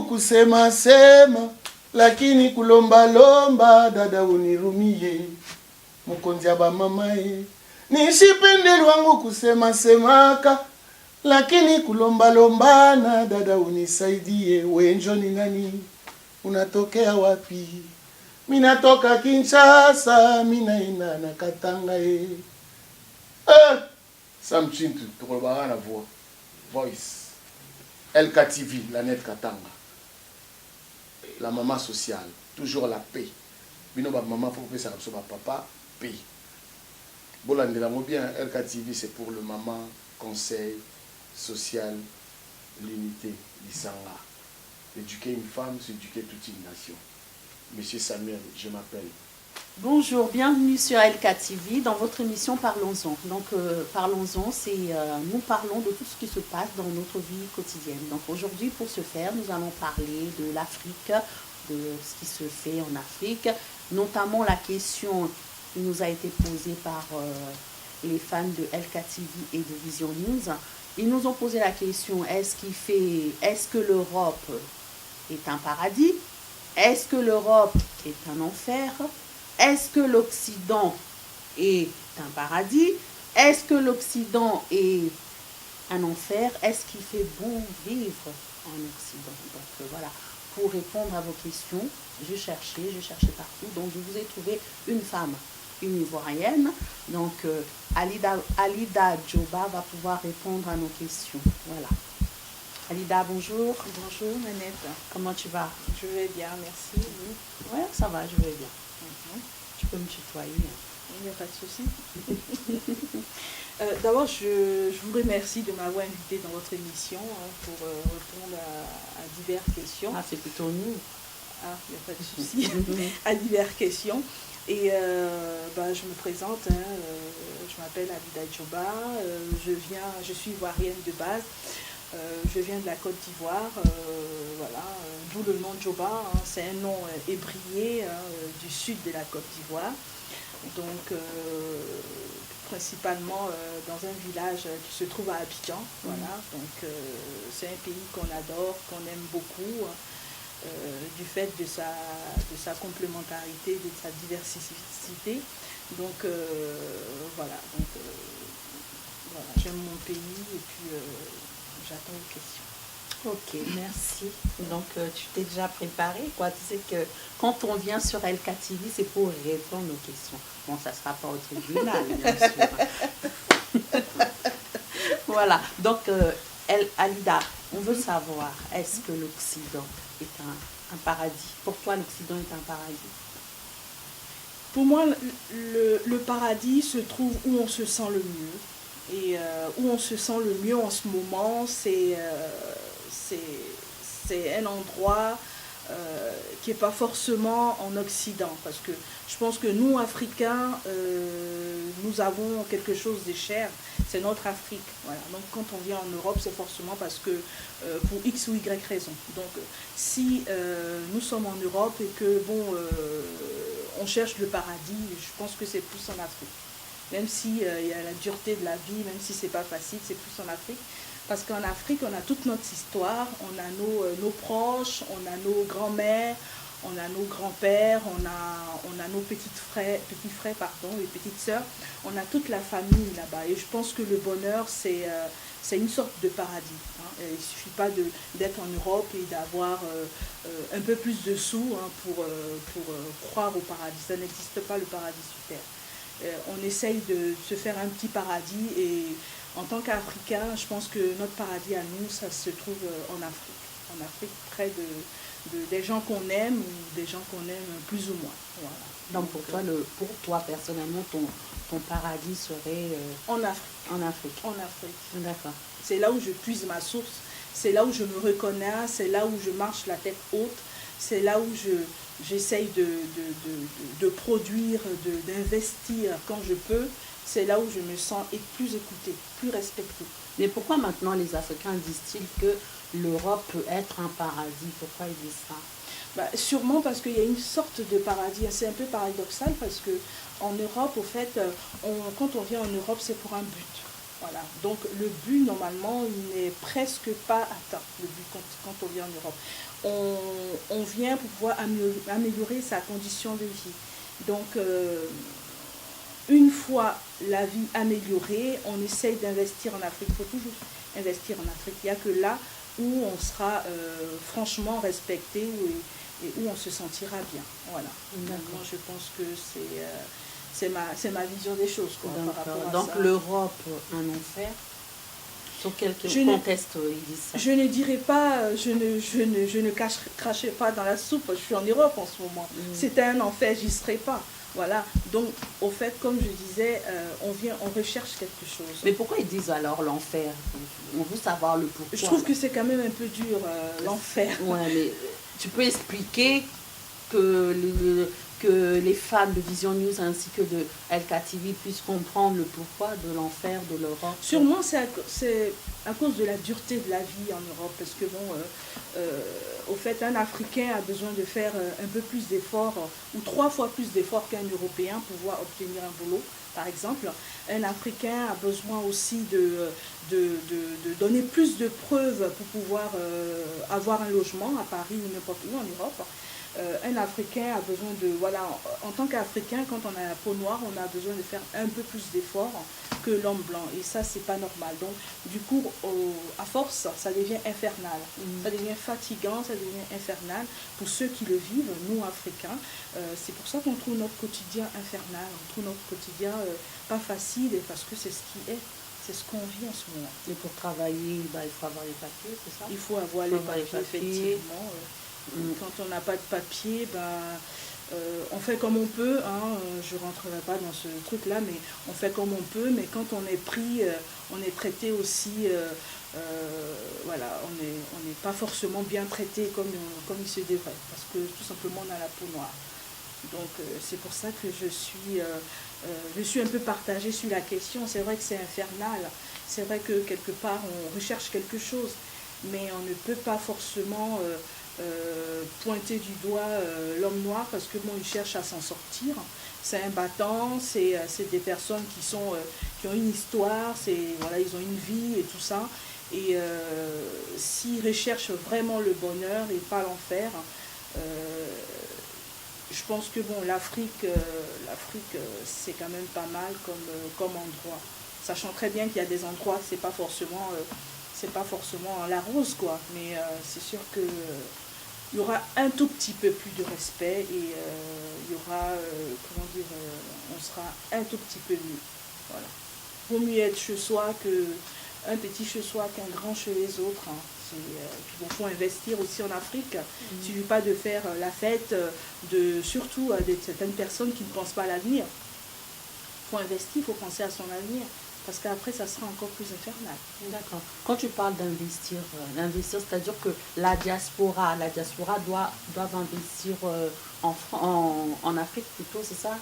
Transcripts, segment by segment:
kusema sema, lakini kulomba lomba dada unirumie. Mukonzi aba mamae. Nishipende wangu kusema semaka, lakini kulomba lombana dada unisaidie. Wenjo ni nani? Unatokea wapi? Minatoka Kinshasa, minaenda na Katanga Sam Chintu, tukolobara na voice. LKTV, la net Katanga. La maman sociale, toujours la paix. Bino ba maman faut que ça soit papa, paix. Bolandela mo bien, LKTV c'est pour le maman, conseil social, l'unité, l'Isanga. Éduquer une femme, c'est éduquer toute une nation. Monsieur Samuel, je m'appelle. Bonjour, bienvenue sur LKTV dans votre émission Parlons-en. Donc, Parlons-en, c'est nous parlons de tout ce qui se passe dans notre vie quotidienne. Donc, aujourd'hui, pour ce faire, nous allons parler de l'Afrique, de ce qui se fait en Afrique, notamment la question qui nous a été posée par les fans de LKTV et de Vision News. Ils nous ont posé la question, est-ce que l'Europe est un paradis? Est-ce que l'Europe est un enfer? Est-ce que l'Occident est un paradis? Est-ce que l'Occident est un enfer? Est-ce qu'il fait bon vivre en Occident? Donc voilà, pour répondre à vos questions, je cherchais partout. Donc je vous ai trouvé une femme, une Ivoirienne. Donc Alida Djoba va pouvoir répondre à nos questions. Voilà. Alida, bonjour. Bonjour, Nanette. Comment tu vas? Je vais bien, merci. Oui, ça va, je vais bien. Tu peux me tutoyer. Il n'y a pas de souci. D'abord, je vous remercie de m'avoir invité dans votre émission pour répondre à diverses questions. Ah, c'est plutôt nous. Ah, il n'y a pas de souci. À diverses questions. Et je me présente, je m'appelle Alida Djoba, je suis ivoirienne de base. Je viens de la Côte d'Ivoire, voilà, d'où le nom Djoba, c'est un nom ébrié du sud de la Côte d'Ivoire, donc principalement dans un village qui se trouve à Abidjan, voilà, donc c'est un pays qu'on adore, qu'on aime beaucoup, du fait de sa complémentarité, de sa diversité, donc voilà, j'aime mon pays et puis j'attends une question. Ok, merci. Donc, tu t'es déjà préparé, quoi. Tu sais que quand on vient sur LKTV, c'est pour répondre aux questions. Bon, ça ne sera pas au tribunal, bien sûr. Voilà. Donc, Alida, on veut savoir, est-ce que l'Occident est un paradis? Pour toi, l'Occident est un paradis? Pour moi, le paradis se trouve où on se sent le mieux. Et où on se sent le mieux en ce moment, c'est un endroit qui n'est pas forcément en Occident. Parce que je pense que nous, Africains, nous avons quelque chose de cher, c'est notre Afrique. Voilà. Donc quand on vient en Europe, c'est forcément parce que, pour X ou Y raison. Donc si nous sommes en Europe et que, on cherche le paradis, je pense que c'est plus en Afrique. Même s'il y a la dureté de la vie, même si ce n'est pas facile, c'est plus en Afrique. Parce qu'en Afrique, on a toute notre histoire, on a nos proches, on a nos grands-mères, on a nos grands-pères, on a nos petits frères, et petites sœurs. On a toute la famille là-bas. Et je pense que le bonheur, c'est une sorte de paradis. Il ne suffit pas d'être en Europe et d'avoir un peu plus de sous pour croire au paradis. Ça n'existe pas, le paradis sur terre. On essaye de se faire un petit paradis et en tant qu'Africain, je pense que notre paradis à nous, ça se trouve en Afrique. En Afrique, près des gens qu'on aime ou des gens qu'on aime plus ou moins. Voilà. Donc pour toi personnellement, ton paradis serait en Afrique. En Afrique. En Afrique. D'accord. C'est là où je puise ma source, c'est là où je me reconnais, c'est là où je marche la tête haute, c'est là où j'essaye de produire, d'investir quand je peux. C'est là où je me sens plus écoutée, plus respectée. Mais pourquoi maintenant les Africains disent-ils que l'Europe peut être un paradis? Pourquoi ils disent ça? Sûrement parce qu'il y a une sorte de paradis. C'est un peu paradoxal parce qu'en Europe, au fait, quand on vient en Europe, c'est pour un but. Voilà. Donc le but, normalement, il n'est presque pas atteint, le but quand on vient en Europe. On vient pour pouvoir améliorer sa condition de vie. Donc, une fois la vie améliorée, on essaye d'investir en Afrique. Il faut toujours investir en Afrique. Il n'y a que là où on sera franchement respecté et où on se sentira bien. Voilà. Moi, je pense que c'est ma vision des choses. Quoi, par rapport à donc ça. l'Europe, un enfer. Sur quel contexte ils disent ça? Je ne dirais pas, je ne cracherai pas dans la soupe, je suis en Europe en ce moment. C'était un enfer, j'y serais pas. Voilà, donc au fait, comme je disais, on recherche quelque chose. Mais pourquoi ils disent alors l'enfer? On veut savoir le pourquoi. Je trouve que c'est quand même un peu dur, l'enfer. Ouais, mais tu peux expliquer que les fans de Vision News ainsi que de LKTV puissent comprendre le pourquoi de l'enfer de l'Europe? Sûrement, c'est à cause de la dureté de la vie en Europe. Parce que, bon, au fait, un Africain a besoin de faire un peu plus d'efforts, ou 3 fois plus d'efforts qu'un Européen pour pouvoir obtenir un boulot, par exemple. Un Africain a besoin aussi de donner plus de preuves pour pouvoir avoir un logement à Paris ou n'importe où en Europe. Un Africain a besoin de, voilà, en tant qu'Africain, quand on a la peau noire, on a besoin de faire un peu plus d'efforts que l'homme blanc. Et ça, c'est pas normal. Donc, du coup, à force, ça devient infernal. Ça devient fatigant, ça devient infernal pour ceux qui le vivent, nous, Africains. C'est pour ça qu'on trouve notre quotidien infernal, on trouve notre quotidien pas facile, parce que c'est ce qui est. C'est ce qu'on vit en ce moment. Et pour travailler, bah, il faut avoir les papiers, c'est ça? Il faut avoir les papiers, effectivement. Quand on n'a pas de papier, on fait comme on peut. Je ne rentrerai pas dans ce truc-là, mais on fait comme on peut. Mais quand on est pris, on est traité aussi. Voilà, on n'est pas forcément bien traité comme il se devrait, parce que tout simplement on a la peau noire. Donc c'est pour ça que je suis un peu partagée sur la question. C'est vrai que c'est infernal. C'est vrai que quelque part on recherche quelque chose, mais on ne peut pas forcément pointer du doigt l'homme noir, parce que bon, il cherche à s'en sortir. C'est un battant, c'est des personnes qui ont une histoire, voilà, ils ont une vie et tout ça. Et s'ils recherchent vraiment le bonheur et pas l'enfer, je pense que bon, l'Afrique c'est quand même pas mal comme endroit. Sachant très bien qu'il y a des endroits, c'est pas forcément la rose, quoi. Mais c'est sûr que il y aura un tout petit peu plus de respect et il y aura, on sera un tout petit peu mieux. Voilà. Vaut mieux être chez soi qu'un petit chez soi qu'un grand chez les autres. Puis il faut investir aussi en Afrique. Il ne suffit pas de faire la fête, surtout de certaines personnes qui ne pensent pas à l'avenir. Il faut investir, il faut penser à son avenir. Parce qu'après, ça sera encore plus infernal. D'accord. Quand tu parles d'investir, c'est-à-dire que la diaspora doit investir en Afrique plutôt, c'est ça?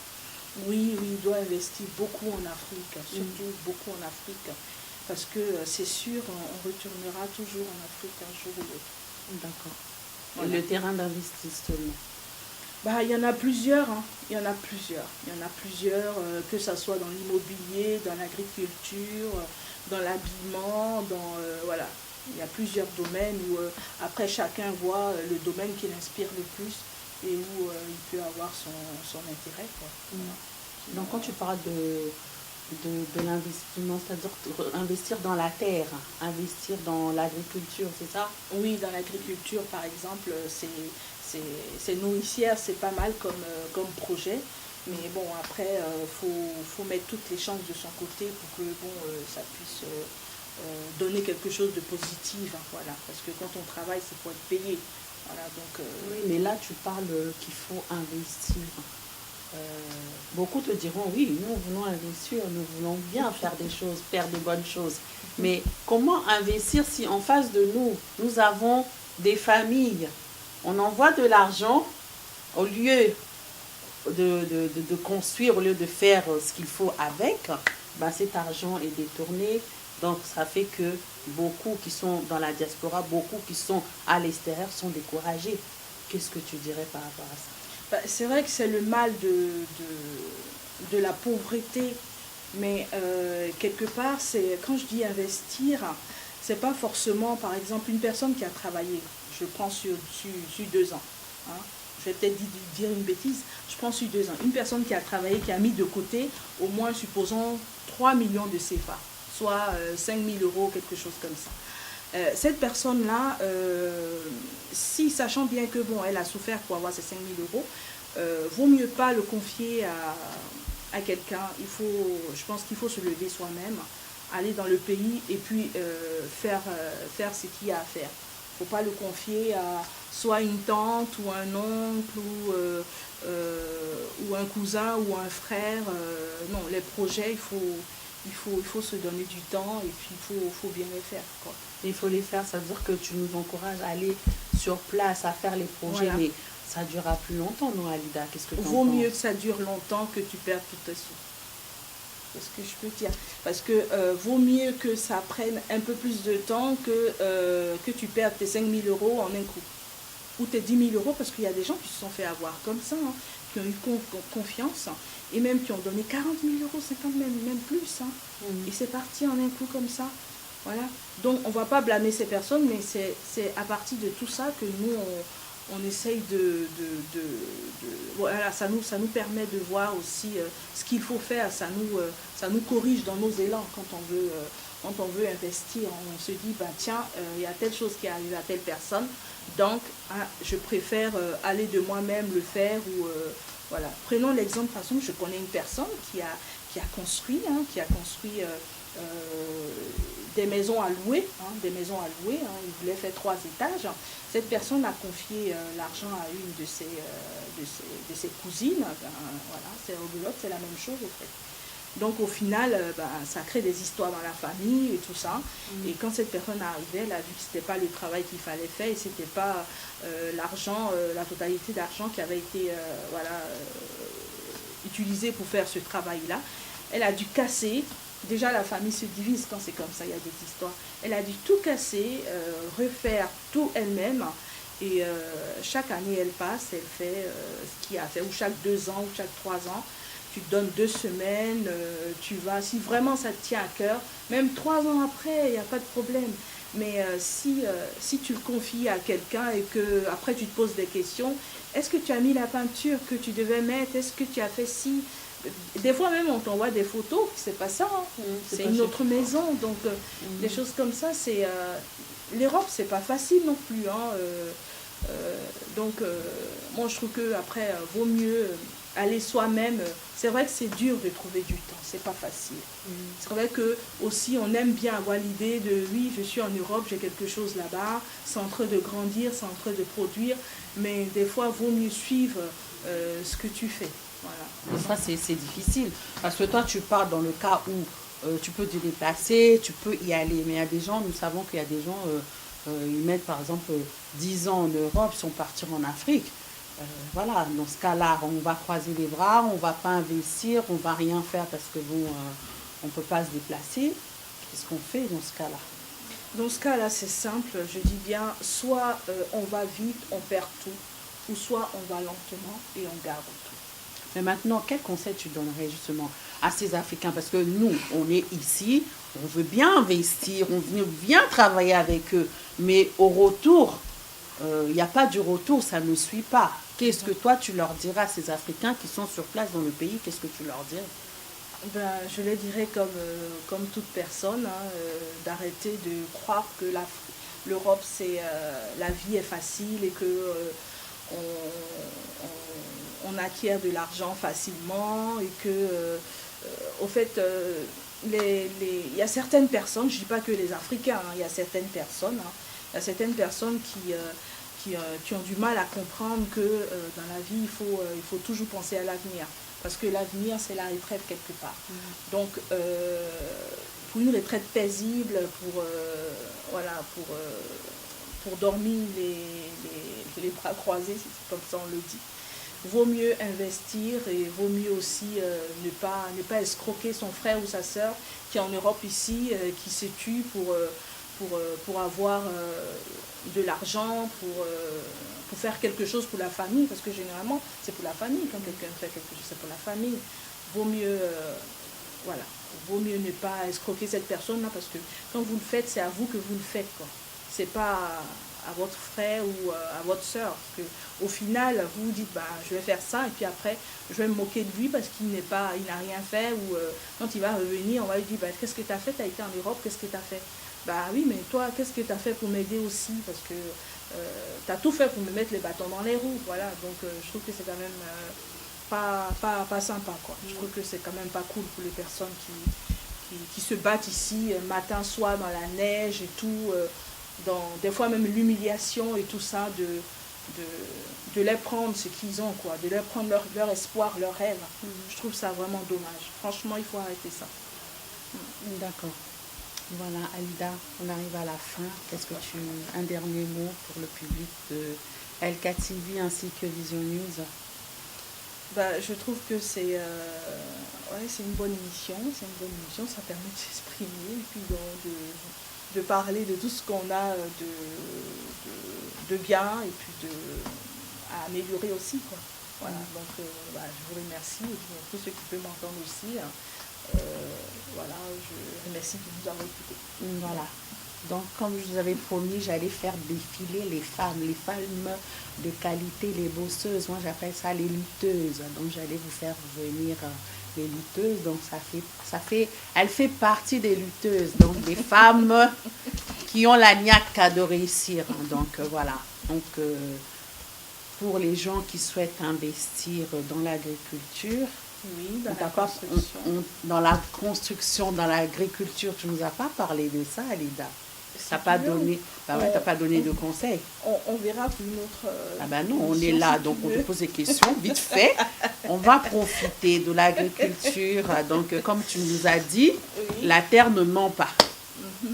Oui, il doit investir beaucoup en Afrique, surtout beaucoup en Afrique. Parce que c'est sûr, on retournera toujours en Afrique un jour ou l'autre. D'accord. Voilà. Et le terrain d'investissement? Il y en a plusieurs, Il y en a plusieurs, que ce soit dans l'immobilier, dans l'agriculture, dans l'habillement, voilà. Il y a plusieurs domaines où après chacun voit le domaine qui l'inspire le plus et où il peut avoir son intérêt, quoi. Voilà. Donc quand tu parles de l'investissement, c'est-à-dire investir dans la terre, investir dans l'agriculture, c'est ça? Oui, dans l'agriculture, par exemple, c'est nourricière, c'est pas mal comme projet. Mais bon, après, faut mettre toutes les chances de son côté pour que ça puisse donner quelque chose de positif. Voilà. Parce que quand on travaille, c'est pour être payé. Voilà, donc, oui, mais là, tu parles qu'il faut investir. Beaucoup te diront, oui, nous voulons investir, nous voulons bien faire des choses, faire de bonnes choses. Mais comment investir si en face de nous avons des familles? On envoie de l'argent au lieu de construire, au lieu de faire ce qu'il faut avec, cet argent est détourné. Donc ça fait que beaucoup qui sont dans la diaspora, beaucoup qui sont à l'extérieur sont découragés. Qu'est-ce que tu dirais par rapport à ça? C'est vrai que c'est le mal de la pauvreté, Mais quelque part, quand je dis investir, c'est pas forcément, par exemple, une personne qui a travaillé, je prends sur 2 ans, hein, je vais peut-être dire une bêtise, je prends sur 2 ans, une personne qui a travaillé, qui a mis de côté au moins, supposons, 3 millions de CFA, soit 5 000 euros, quelque chose comme ça. Cette personne-là, si sachant bien que bon, elle a souffert pour avoir ces 5 000 euros, vaut mieux pas le confier à quelqu'un. Je pense qu'il faut se lever soi-même, aller dans le pays et puis faire ce qu'il y a à faire. Il ne faut pas le confier à soit une tante ou un oncle ou un cousin ou un frère. Non, les projets, il faut se donner du temps et puis il faut bien les faire, quoi. Il faut les faire, ça veut dire que tu nous encourages à aller sur place, à faire les projets, voilà. Mais ça durera plus longtemps, non, Alida? Qu'est-ce que tu en penses? Vaut mieux que ça dure longtemps que tu perds tous tes sous. C'est ce que je peux dire. Parce que vaut mieux que ça prenne un peu plus de temps que tu perdes tes 5 000 euros en un coup. Ou tes 10 000 euros, parce qu'il y a des gens qui se sont fait avoir comme ça, hein, qui ont eu confiance, et même qui ont donné 40 000 euros, 50 000, même plus. Hein. Et c'est parti en un coup comme ça. Voilà. Donc on ne va pas blâmer ces personnes, mais c'est à partir de tout ça que nous, on essaye voilà, ça nous permet de voir aussi ce qu'il faut faire. Ça nous corrige dans nos élans quand on veut investir. On se dit, ben, tiens, il y a telle chose qui arrive à telle personne, donc je préfère aller de moi-même le faire. Voilà. Prenons l'exemple, par exemple, je connais une personne qui a construit des maisons à louer, il voulait faire 3 étages. Cette personne a confié l'argent à une de ses cousines, voilà, c'est rebelote, c'est la même chose au fait. Donc au final, ça crée des histoires dans la famille et tout ça. Et quand cette personne est arrivée, elle a vu que ce n'était pas le travail qu'il fallait faire et ce n'était pas l'argent, la totalité d'argent qui avait été utilisé pour faire ce travail-là. Elle a dû casser. Déjà, la famille se divise quand c'est comme ça, il y a des histoires. Elle a dû tout casser, refaire tout elle-même. Et chaque année, elle passe, elle fait ce qu'il y a à faire. Ou chaque 2 ans, ou chaque 3 ans, tu te donnes 2 semaines, tu vas. Si vraiment ça te tient à cœur, même 3 ans après, il n'y a pas de problème. Mais si tu le confies à quelqu'un et que après tu te poses des questions, est-ce que tu as mis la peinture que tu devais mettre? Est-ce que tu as fait ci? Des fois même on t'envoie des photos, c'est pas ça, hein. C'est une autre maison, donc des choses comme ça, c'est l'Europe, c'est pas facile non plus, hein. Donc moi je trouve que après vaut mieux aller soi-même. C'est vrai que c'est dur de trouver du temps, c'est pas facile. C'est vrai que aussi on aime bien avoir l'idée de oui, je suis en Europe, j'ai quelque chose là-bas, c'est en train de grandir, c'est en train de produire, mais des fois vaut mieux suivre ce que tu fais. Voilà. Et ça, c'est difficile. Parce que toi, tu pars dans le cas où tu peux te déplacer, tu peux y aller. Mais il y a des gens, nous savons qu'il y a des gens, ils mettent par exemple 10 ans en Europe, ils sont partis en Afrique. Voilà, dans ce cas-là, on va croiser les bras, on ne va pas investir, on ne va rien faire parce que bon, on ne peut pas se déplacer. Qu'est-ce qu'on fait dans ce cas-là? Dans ce cas-là, c'est simple, je dis bien, soit on va vite, on perd tout, ou soit on va lentement et on garde tout. Mais maintenant, quel conseil tu donnerais justement à ces Africains? Parce que nous, on est ici, on veut bien investir, on veut bien travailler avec eux, mais au retour, il n'y a pas du retour, ça ne suit pas. Qu'est-ce que toi, tu leur diras à ces Africains qui sont sur place dans le pays? Qu'est-ce que tu leur dirais? Je les dirais comme toute personne, hein, d'arrêter de croire que l'Europe, la vie est facile et que on acquiert de l'argent facilement et que, au fait, il y a certaines personnes, je ne dis pas que les Africains, hein, il y a certaines personnes qui ont du mal à comprendre que dans la vie, il faut toujours penser à l'avenir. Parce que l'avenir, c'est la retraite quelque part. Donc, pour une retraite paisible, pour dormir les bras croisés, c'est comme ça on le dit. Vaut mieux investir et vaut mieux aussi ne pas escroquer son frère ou sa sœur qui est en Europe ici, qui se tue pour avoir de l'argent, pour faire quelque chose pour la famille, parce que généralement c'est pour la famille, quand quelqu'un fait quelque chose, c'est pour la famille. Vaut mieux vaut mieux ne pas escroquer cette personne-là parce que quand vous le faites, c'est à vous que vous le faites, quoi. C'est pas à votre frère ou à votre soeur. Parce que, au final, vous vous dites, bah, je vais faire ça et puis après, je vais me moquer de lui parce qu'il n'a rien fait. Ou quand il va revenir, on va lui dire, bah, qu'est-ce que tu as fait? Tu as été en Europe, qu'est-ce que tu as fait? Bah oui, mais toi, qu'est-ce que tu as fait pour m'aider aussi? Parce que tu as tout fait pour me mettre les bâtons dans les roues. Voilà, donc je trouve que c'est quand même pas sympa, quoi. Je trouve que c'est quand même pas cool pour les personnes qui se battent ici, matin, soir, dans la neige et tout. Des fois même l'humiliation et tout ça, de les prendre ce qu'ils ont, quoi, de leur prendre leur espoir, leur rêve. Je trouve ça vraiment dommage. Franchement, il faut arrêter ça. D'accord. Voilà, Alida, on arrive à la fin. Qu'est-ce que un dernier mot pour le public de LKTV ainsi que Vision News? Bah, je trouve que c'est une bonne émission. C'est une bonne émission, ça permet de s'exprimer et puis de parler de tout ce qu'on a de bien et puis à améliorer aussi, quoi. Voilà, donc je vous remercie et puis tous ceux qui peuvent m'entendre aussi. Voilà, je remercie de nous avoir écoutés. Voilà. Donc, comme je vous avais promis, j'allais faire défiler les femmes de qualité, les bosseuses. Moi, j'appelle ça les lutteuses. Donc, j'allais vous faire venir les lutteuses. Donc, elle fait partie des lutteuses. Donc, des femmes qui ont la niaque de réussir. Donc, voilà. Donc, pour les gens qui souhaitent investir dans l'agriculture, oui, dans la construction. Dans l'agriculture, tu ne nous as pas parlé de ça, Alida. Tu n'as pas donné de conseils. On verra pour une autre. Ah ben non, on est là, donc on te pose des questions, vite fait. On va profiter de l'agriculture. Donc, comme tu nous as dit, la terre ne ment pas.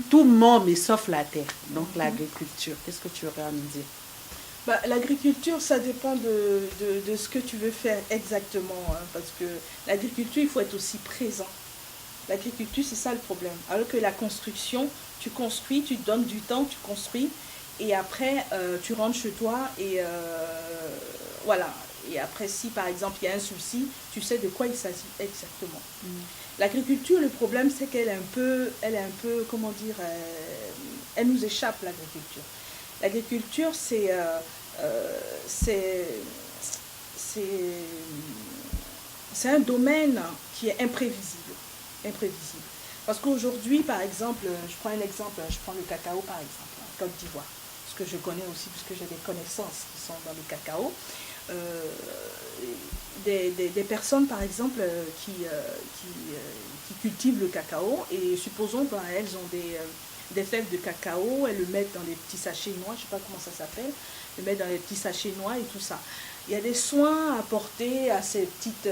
Tout ment, mais sauf la terre. Donc, l'agriculture, qu'est-ce que tu aurais à nous dire? Bah, l'agriculture, ça dépend de ce que tu veux faire exactement. Hein, parce que l'agriculture, il faut être aussi présent. L'agriculture, c'est ça le problème. Alors que la construction, tu construis, tu te donnes du temps, tu construis. Et après, tu rentres chez toi et voilà. Et après, si par exemple, il y a un souci, tu sais de quoi il s'agit exactement. L'agriculture, le problème, c'est qu'elle est un peu, comment dire, elle nous échappe, l'agriculture. L'agriculture, c'est un domaine qui est imprévisible. Parce qu'aujourd'hui, par exemple, je prends le cacao par exemple, en Côte d'Ivoire, parce que je connais aussi, puisque j'ai des connaissances qui sont dans le cacao. Des personnes, par exemple, qui cultivent le cacao, et supposons qu'elles ont des fèves de cacao, elles le mettent dans des petits sachets noix, je ne sais pas comment ça s'appelle, le mettre dans les petits sachets noix et tout ça. Il y a des soins à apporter à ces petites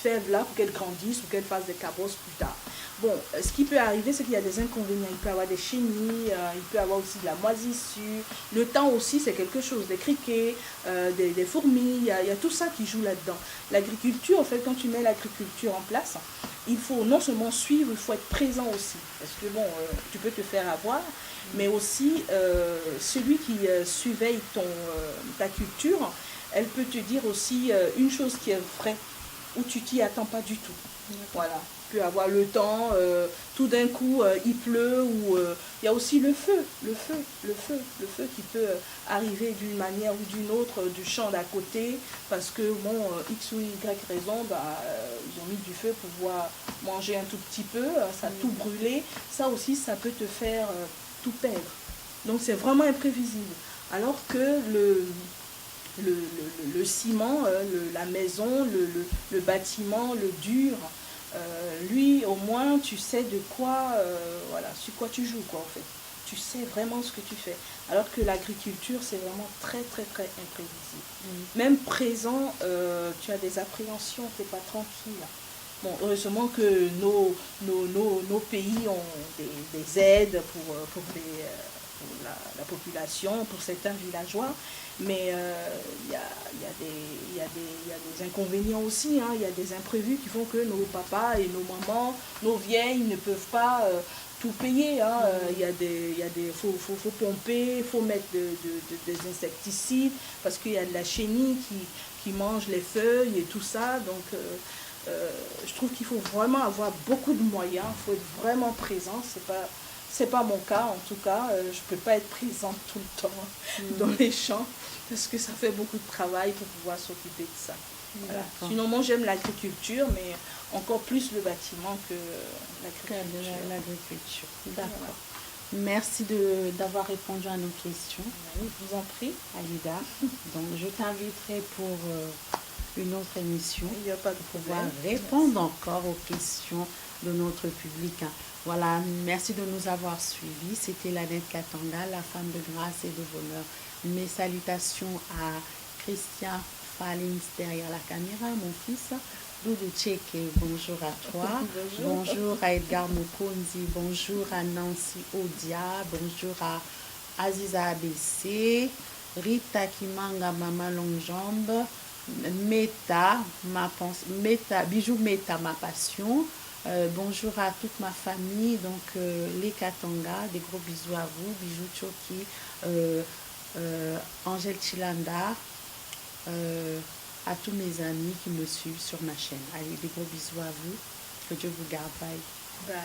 fèves-là pour qu'elles grandissent ou qu'elles fassent des cabosses plus tard. Bon, ce qui peut arriver, c'est qu'il y a des inconvénients. Il peut y avoir des chenilles, il peut y avoir aussi de la moisissure. Le temps aussi, c'est quelque chose. Des criquets, des fourmis, il y a tout ça qui joue là-dedans. L'agriculture, en fait, quand tu mets l'agriculture en place, il faut non seulement suivre, il faut être présent aussi. Parce que bon, tu peux te faire avoir, mais aussi celui qui surveille ta culture, elle peut te dire aussi une chose qui est vraie, où tu t'y attends pas du tout. Voilà. Tu peux avoir le temps, tout d'un coup il pleut, ou il y a aussi le feu qui peut arriver d'une manière ou d'une autre du champ d'à côté, parce que bon, X ou Y raison, ils ont mis du feu pour pouvoir manger un tout petit peu, ça a tout brûlé, ça aussi ça peut te faire tout perdre. Donc c'est vraiment imprévisible. Alors que le ciment, la maison, le bâtiment, le dur, lui au moins tu sais de quoi, sur quoi tu joues, quoi, en fait. Tu sais vraiment ce que tu fais. Alors que l'agriculture, c'est vraiment très très très imprévisible. Même présent, tu as des appréhensions, tu n'es pas tranquille. Bon, heureusement que nos pays ont des aides pour la population, pour certains villageois, mais il y a des inconvénients aussi, hein. Il y a des imprévus qui font que nos papas et nos mamans, nos vieilles ne peuvent pas tout payer, hein. Faut pomper, faut mettre des insecticides, parce qu'il y a de la chenille qui mange les feuilles et tout ça, donc Je trouve qu'il faut vraiment avoir beaucoup de moyens, il faut être vraiment présent. C'est pas mon cas en tout cas. Je peux pas être présente tout le temps dans les champs parce que ça fait beaucoup de travail pour pouvoir s'occuper de ça. Voilà. Sinon, moi j'aime l'agriculture, mais encore plus le bâtiment que l'agriculture. D'accord. Voilà. Merci d'avoir répondu à nos questions. Oui, je vous en prie, Alida. Donc, je t'inviterai pour une autre émission. Il n'y a pas de pouvoir répondre encore aux questions de notre public. Voilà, merci de nous avoir suivis. C'était Lanette Katanga, la femme de grâce et de bonheur. Mes salutations à Christian Fallins derrière la caméra, mon fils. Doudou Tcheke, bonjour à toi. Bonjour à Edgar Mokonzi. Bonjour à Nancy Odia. Bonjour à Aziza ABC. Rita Kimanga, Maman Longjambe. Bijou Meta, ma passion. Bonjour à toute ma famille, donc les Katanga, des gros bisous à vous. Bijou Choki, Angèle Chilanda. À tous mes amis qui me suivent sur ma chaîne. Allez, des gros bisous à vous. Que Dieu vous garde. Bye. Bye.